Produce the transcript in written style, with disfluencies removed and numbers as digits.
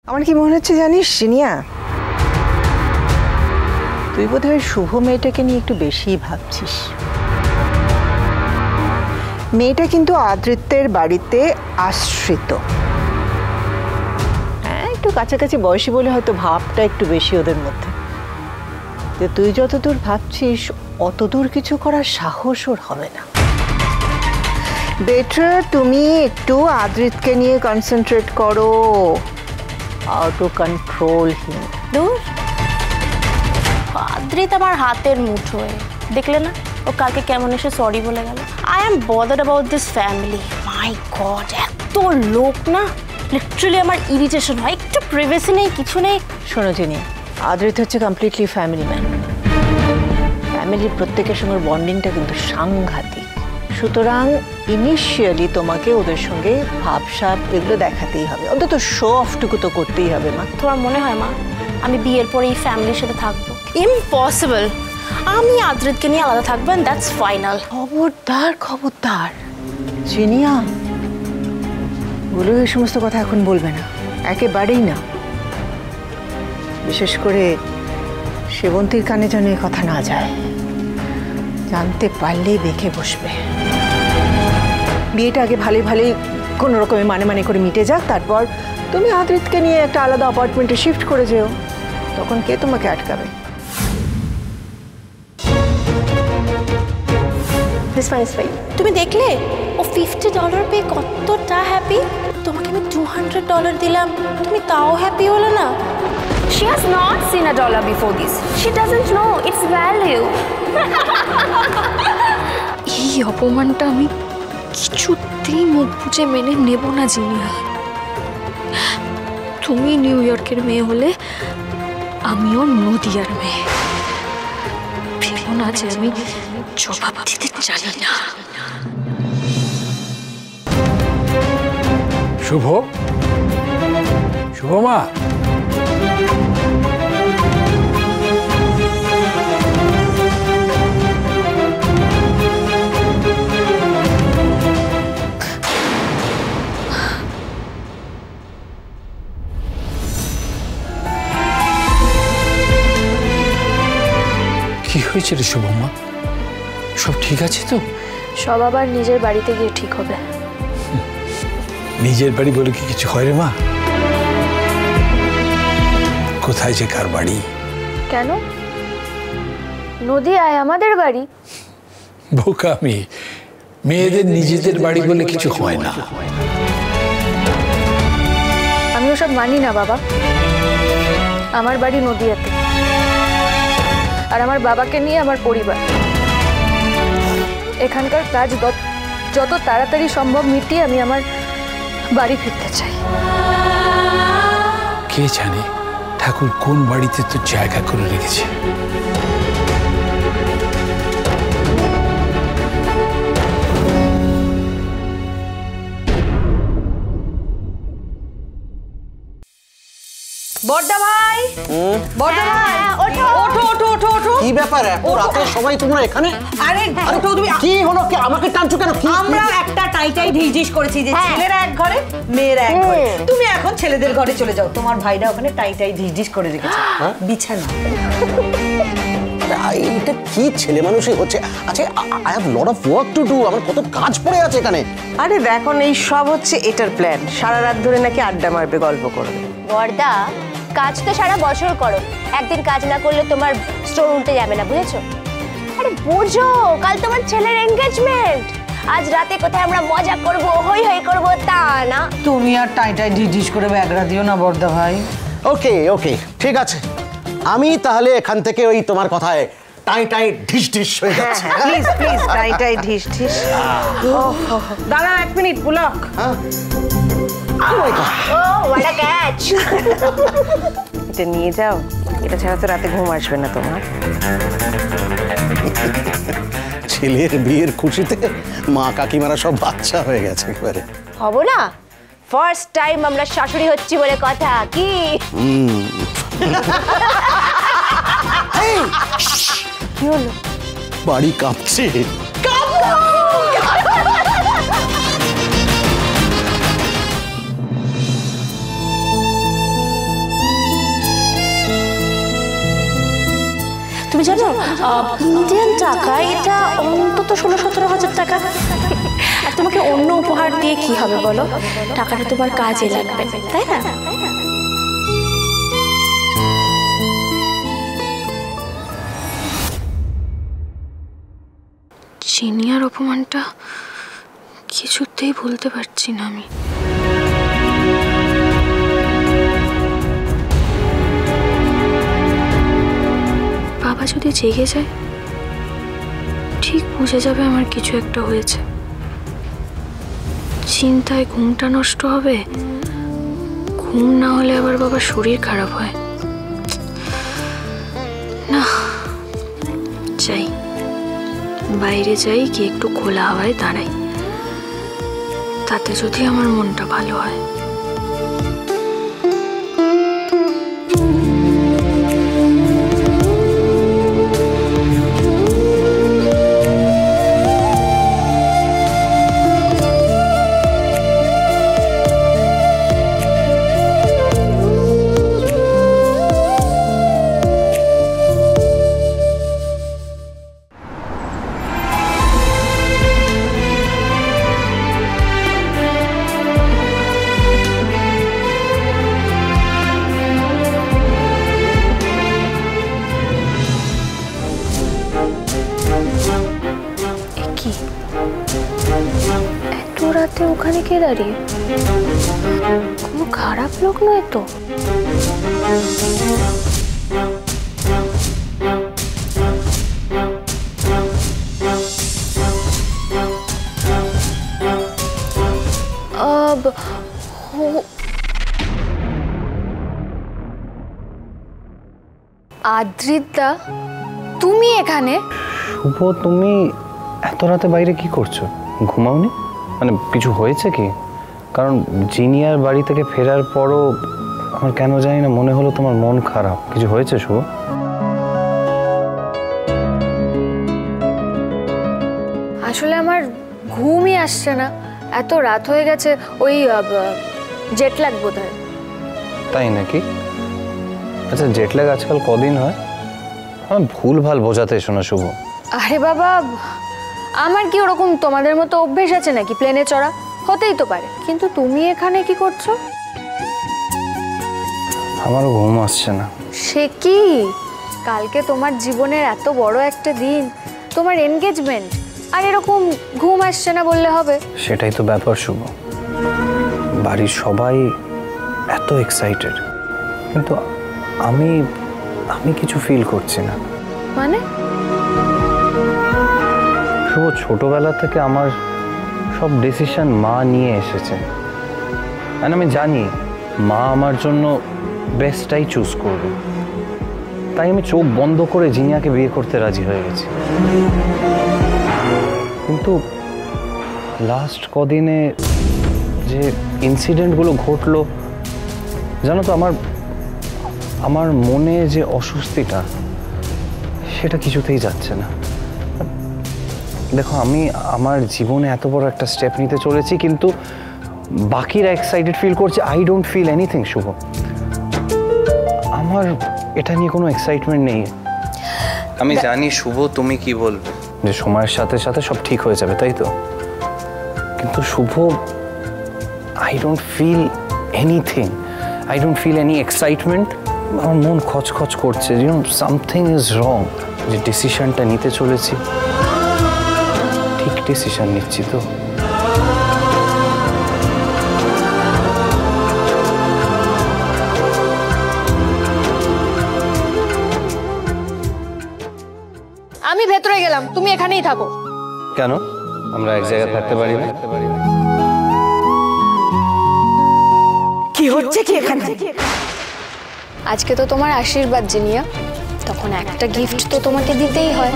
আমার কি মনে হচ্ছে জানিস জিনিয়া, তুই বোধহয় শুভ মেয়েটাকে নিয়ে একটু বেশিই ভাবছিস। মেয়েটা কিন্তু আদ্রিত্যের বাড়িতে আশ্রিত। হ্যাঁ, একটু কাছাকাছি বয়সী বলে হয়তো ভাবটা একটু বেশি ওদের মধ্যে। যে তুই যতদূর ভাবছিস অতদূর কিছু করার সাহস ওর হবে না। বেটার তুমি একটু আদ্রিতকে নিয়ে কনসেন্ট্রেট করো। হাউ টু কন্ট্রোল হিম। দূর, আদ্রিত আমার হাতের মুঠোয়, দেখলে না ও কালকে কেমন এসে সরি বলে গেল। I am bothered about this family. My god, এত লোক না, লিটারালি আমার ইরিটেশন হয়। একটু প্রাইভেসি নেই, কিছু নেই। শোনো জিনি, আদ্রিত হচ্ছে কমপ্লিটলি ফ্যামিলি ম্যান। ফ্যামিলির প্রত্যেকের সঙ্গে বন্ডিংটা কিন্তু সাংঘাতিক। সুতরাং ইনিশিয়ালি তোমাকে ওদের সঙ্গে ভাবসাব এগুলো দেখাতেই হবে, অন্তত শো অফটুকু তো করতেই হবে। মা, তোমার মনে হয় মা আমি বিয়ের পরে এই ফ্যামিলির সাথে থাকবো? ইম্পসিবল। আমি আদ্রিতকে নিয়ে আলাদা থাকবো, এন্ড দ্যাটস ফাইনাল। খবরদার খবরদার জিনিয়া, বলো এই সমস্ত কথা এখন বলবে না, একেবারেই না। বিশেষ করে সেবন্তীর কানে যেন এই কথা না যায়, জানতে পারলেই বেঁকে বসবে। বিয়েটা আগে ভালোই ভালোই কোনো রকমে মানে করে মিটে যাক, তারপর তুমি আদ্রিতকে নিয়ে একটা আলাদা অ্যাপার্টমেন্টে শিফট করে যেও, তখন কে তোমাকে আটকাবে? তুমি দেখলে ও $50 পেয়ে কতটা হ্যাপি? তোমাকে আমি $200 দিলাম, তুমি তাও হ্যাপি হলো না? She has not seen a dollar before this. She doesn't know its value. এই অপমানটা আমি কিছুতেই মুখ বুজে মেনে নেব না জিনিয়া। তুমি নিউ ইয়র্কের মেয়ে হলে আমিও নদিয়ার মেয়ে। ভেবো না যে আমি জবাব দিতে জানি না। শুভ, শুভ মা, কি হয়েছে রে শুভমা? সব ঠিক আছে তো? সব আবার নিজের বাড়িতে গিয়ে ঠিক হবে। নিজের বাড়ি বলে কি কিছু হয় রে মা? কোথায় যে কার বাড়ি? কেন? নদিয়ায় আমাদের বাড়ি। বোকামি, মেয়েদের নিজেদের বাড়ি বলে কিছু হয় না। আমি ওসব মানি না বাবা। আমার বাড়ি নদিয়াতে, আর আমার বাবাকে নিয়ে আমার পরিবার। এখানকার কাজ যত তাড়াতাড়ি সম্ভব মিটিয়ে আমি আমার বাড়ি ফিরতে চাই। কে জানে ঠাকুর কোন বাড়িতে তো জায়গা করে রেখেছে। বড়দা ভাই, বড়দা ভাই, ওঠো ওঠো ওঠো ওঠো ওঠো। কি ব্যাপার এত রাতে সবাই তোমরা এখানে? আরে ওঠো তুমি। কি হলো? কি আমাকে টানছো কেন? কি আমরা একটা টাইটাই ঢিস করেছি যে ছেলেরা এক ঘরে মেয়েরা এক ঘরে। তুমি এখন ছেলেদের ঘরে চলে যাও, তোমার ভাইরা ওখানে টাইটাই ঢিস করে রেখেছে বিছানা। এটা কি ছেলে মানুষই হচ্ছে? আচ্ছা, I have lot of work to do. আমার কত কাজ পড়ে আছে এখানে। আরে দেখো, এই সব হচ্ছে এটার প্ল্যান। সারা রাত ধরে নাকি আড্ডা মারবে, গল্প করবে। বর্দা, কাজ তো সারা বছর করো, একদিন কাজ না করলে তোমার স্টোর উল্টে যাবে না, বুঝেছো? আরে বোঝো, কাল তোমার ছেলের এনগেজমেন্ট। আজ রাতে কোথায় আমরা মজা করব, হই হই করব, তা না। তুমি আর টাইটাই ঢিস করে ব্যাগরা দিও না বড়দা ভাই। ওকে ওকে, ঠিক আছে। আমি তাহলে এখান থেকে ওই তোমার কথায় টাইটাই ঢিস হয়ে যাচ্ছে। প্লিজ প্লিজ, টাইটাই ঢিস। দাঁড়া এক minute, Pulak. What a catch! এটা নিয়ে যাও, এটা ছাড়া তো রাতে ঘুম আসবে না তোমার। ছেলের বিয়ের খুশিতে মা কাকিমারা সব বাচ্চা হয়ে গেছে একেবারে। হব না, ফার্স্ট টাইম আমরা শাশুড়ি হচ্ছি বলে কথা। কি কি হলো? বাড়ি কাঁপছে। তুমি জানো ইন্ডিয়ান টাকা এটা অন্তত 16-17 হাজার টাকা। আর তোমাকে অন্য উপহার দিয়ে কি হবে বলো, টাকাটা তোমার কাজে লাগবে, তাই না? জিনিয়ার অপমানটা কিছুতেই ভুলতে পারছি না আমি। বাবা যদি জেগে যায় ঠিক বুঝে যাবে আমার কিছু একটা হয়েছে। চিন্তায় ঘুমটা নষ্ট হবে, ঘুম না হলে আবার বাবার শরীর খারাপ হয়। না, যাই বাইরে যাই, গিয়ে একটু খোলা হাওয়ায় দাঁড়াই, তাতে যদি আমার মনটা ভালো হয়। এত রাতে ওখানে কে দাঁড়িয়ে? কোনো খারাপ লোক নয় তো? আদ্রিতা, তুমি এখানে? শুভ, তুমি এত রাতে বাইরে কি করছো? ঘুমাওনি? মানে কিছু হয়েছে কি? কারণ জিনিয়ার বাড়ি থেকে ফেরার পরও আমার কেন জানি না মনে হলো তোমার মন খারাপ। কিছু হয়েছে শুভ? আসলে আমার ঘুমই আসছে না, এত রাত হয়ে গেছে, ওই জেট ল্যাগ বোধহয়। তাই নাকি? আচ্ছা, জেট ল্যাগ আজকাল কদিন হয়? আমার ভুল ভাল বোঝাতে এসো না শুভ। আরে বাবা, আমার কি ওরকম তোমাদের মতো অভ্যেস আছে নাকি প্লেনে চড়া? হতেই তো পারে, কিন্তু তুমি এখানে কি করছো? আমারও ঘুম আসছে না। সে কি, কালকে তোমার জীবনের এত বড় একটা দিন, তোমার এনগেজমেন্ট, আর এরকম ঘুম আসছে না বললে হবে? সেটাই তো ব্যাপার শুভ, বাড়ির সবাই এত এক্সাইটেড, কিন্তু আমি আমি কিছু ফিল করছি না। মানে? শুভ, ছোটবেলা থেকে আমার সব ডিসিশন মা নিয়ে এসেছে, আর আমি জানি মা আমার জন্য বেস্টটাই চুজ করবে, তাই আমি চোখ বন্ধ করে জিনিয়াকে বিয়ে করতে রাজি হয়ে গেছি। কিন্তু লাস্ট কদিনে যে ইনসিডেন্টগুলো ঘটলো, জানো তো, আমার মনে যে অস্বস্তিটা, সেটা কিছুতেই যাচ্ছে না। দেখো, আমি আমার জীবনে এত বড় একটা স্টেপ নিতে চলেছি, কিন্তু বাকিরা এক্সাইটেড ফিল করছে, আই ডোন্ট ফিল এনিথিং শুভ। আমার এটা নিয়ে কোনো এক্সাইটমেন্ট নেই। আমি জানি শুভ তুমি কি বলবে, যে সময়ের সাথে সাথে সব ঠিক হয়ে যাবে, তাই তো? কিন্তু Shubho, I don't feel anything, I don't feel any excitement. আমার মন খচখচ করছে, you know, something is wrong. যে ডিসিশনটা নিতে চলেছি, ঠিক ডিসিশন নিচ্ছি তো? আমি ভেতরে গেলাম, তুমি এখানেই থাকো। কেন? আমরা এক জায়গায় থাকতে পারি না? কি হচ্ছে কি এখানে? আজকে তো তোমার আশীর্বাদ জিনিয়া, তখন একটা গিফট তো তোমাকে দিতেই হয়।